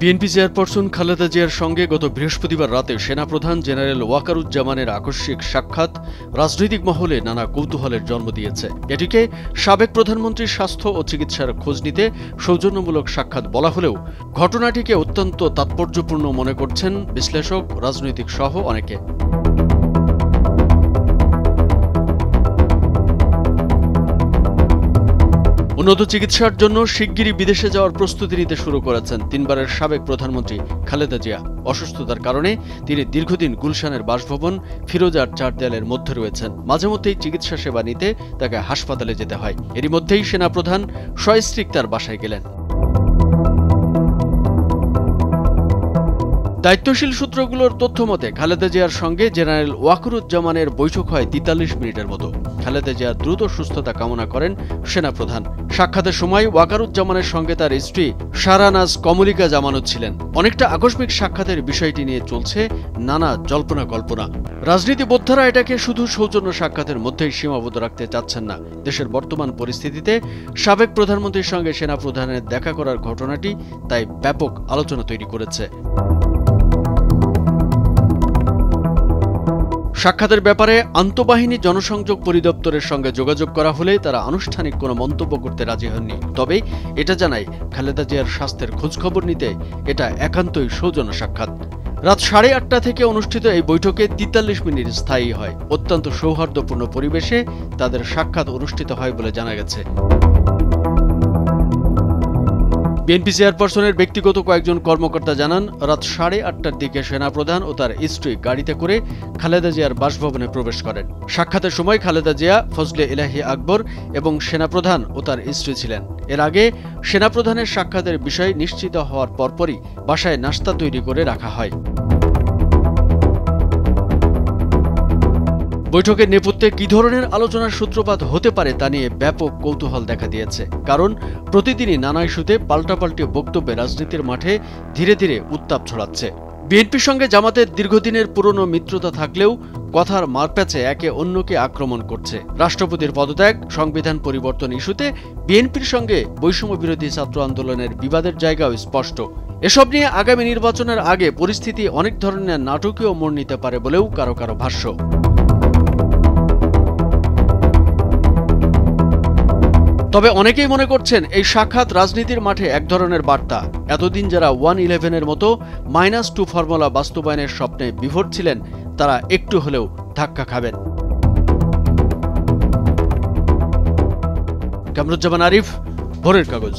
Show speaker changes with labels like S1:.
S1: BNP chairperson Khaleda জিয়ার সঙ্গে গত বৃহস্পতিবার রাতে সেনাপ্রধান জেনারেল ওয়াকারুজ্জামানের আকস্মিক সাক্ষাৎ রাজনৈতিক মহলে নানা কৌতূহলের জন্ম দিয়েছে। এটিকে সাবেক প্রধানমন্ত্রীর স্বাস্থ্য ও চিকিৎসার খোঁজ নিতে সৌজন্যমূলক সাক্ষাৎ বলা হলেও ঘটনাটিকে অত্যন্ত তাৎপর্যপূর্ণ মনে করছেন বিশ্লেষক, রাজনৈতিক সহ অনেকে। উন্নত চিকিৎসার জন্য শিগগিরই বিদেশে যাওয়ার প্রস্তুতি নিতে শুরু করেছেন তিনবারের সাবেক প্রধানমন্ত্রী খালেদা জিয়া। অসুস্থতার কারণে তিনি দীর্ঘদিন গুলশানের বাসভবন ফিরোজার চার দেয়ালের মধ্যে রয়েছেন। মাঝে মধ্যেই চিকিৎসা সেবা নিতে তাকে হাসপাতালে যেতে হয়। এরই মধ্যেই সেনাপ্রধান সস্ত্রীক তার বাসায় গেলেন। দায়িত্বশীল সূত্রগুলোর তথ্য মতে খালেদা জিয়ার সঙ্গে জেনারেল ওয়াকারুজ্জামানের বৈঠক হয় ৪৩ মিনিটের মতো। খালেদা জিয়ার দ্রুত সুস্থতা কামনা করেন সেনাপ্রধান। সাক্ষাতের সময় ওয়াকারুজ্জামানের সঙ্গে তার স্ত্রী শাহরানাজ কমলিকা জামানত ছিলেন। অনেকটা আকস্মিক সাক্ষাতের বিষয়টি নিয়ে চলছে নানা জল্পনা কল্পনা। রাজনীতিবোদ্ধারা এটাকে শুধু সৌজন্য সাক্ষাতের মধ্যেই সীমাবদ্ধ রাখতে চাচ্ছেন না। দেশের বর্তমান পরিস্থিতিতে সাবেক প্রধানমন্ত্রীর সঙ্গে সেনাপ্রধানের দেখা করার ঘটনাটি তাই ব্যাপক আলোচনা তৈরি করেছে। সাক্ষাতের ব্যাপারে আন্তঃবাহিনী জনসংযোগ পরিদপ্তরের সঙ্গে যোগাযোগ করা হলে তারা আনুষ্ঠানিক কোনো মন্তব্য করতে রাজি হননি। তবে এটা জানায় খালেদা জিয়ার স্বাস্থ্যের খোঁজখবর নিতে এটা একান্তই সৌজন্য সাক্ষাৎ। রাত 8:30 থেকে অনুষ্ঠিত এই বৈঠকে ৪৩ মিনিট স্থায়ী হয়। অত্যন্ত সৌহার্দ্যপূর্ণ পরিবেশে তাদের সাক্ষাৎ অনুষ্ঠিত হয় বলে জানা গেছে। বিএনপি চেয়ারপারসনের ব্যক্তিগত কয়েকজন কর্মকর্তা জানান, রাত 8:30টার দিকে সেনাপ্রধান ও তার স্ত্রী গাড়িতে করে খালেদা জিয়ার বাসভবনে প্রবেশ করেন। সাক্ষাতের সময় খালেদা জিয়া, ফজলে ইলাহি আকবর এবং সেনাপ্রধান ও তার স্ত্রী ছিলেন। এর আগে সেনাপ্রধানের সাক্ষাতের বিষয় নিশ্চিত হওয়ার পরপরই বাসায় নাশতা তৈরি করে রাখা হয়। বৈঠকের নেপথ্যে কী ধরনের আলোচনার সূত্রপাত হতে পারে তা নিয়ে ব্যাপক কৌতূহল দেখা দিয়েছে। কারণ প্রতিদিনই নানা ইস্যুতে পাল্টাপাল্টি বক্তব্যে রাজনীতির মাঠে ধীরে ধীরে উত্তাপ ছড়াচ্ছে। বিএনপির সঙ্গে জামাতের দীর্ঘদিনের পুরনো মিত্রতা থাকলেও কথার মারপ্যাচে একে অন্যকে আক্রমণ করছে। রাষ্ট্রপতির পদত্যাগ, সংবিধান পরিবর্তন ইস্যুতে বিএনপির সঙ্গে বৈষম্য বিরোধী ছাত্র আন্দোলনের বিবাদের জায়গাও স্পষ্ট। এসব নিয়ে আগামী নির্বাচনের আগে পরিস্থিতি অনেক ধরনের নাটকীয় মোড় নিতে পারে বলেও কারো কারো ভাষ্য। তবে অনেকেই মনে করছেন এই সাক্ষাৎ রাজনীতির মাঠে এক ধরনের বার্তা। এতদিন যারা 111-এর মতো -2 ফর্মুলা বাস্তবায়নের স্বপ্নে বিভোর ছিলেন তারা একটু হলেও ধাক্কা খাবেন। কামরুজ্জামান আরিফ, ভোরের কাগজ।